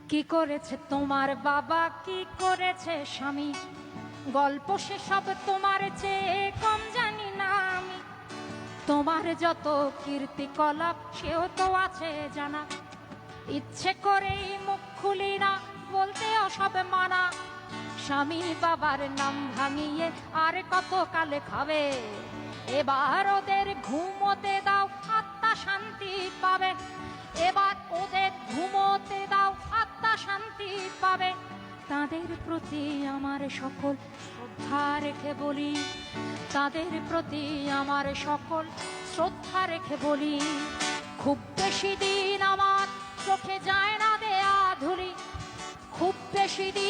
কি করেছে তোমার বাবা, কি করেছে স্বামী, গল্প সেসব তোমার চেয়ে কম জানি না আমি। তোমার যত কীর্তিকলাপ সেও তো আছে জানা, ইচ্ছে করেই মুখ খুলি না, বলতে সব মানা। স্বামী বাবার নাম ভাঙিয়ে আর কত কালে খাবে, এবার ওদের ঘুমোতে দাও, আত্মা শান্তি পাবে। এবার ওদের ঘুমোতে দাও, আত্মা শান্তি পাবে। তাদের প্রতি আমার সকল শ্রদ্ধা রেখে বলি, তাদের প্রতি আমার সকল শ্রদ্ধা রেখে বলি, খুব বেশি দিন আমার চোখে যায় না দেয়া ধুলি, খুব বেশি দিন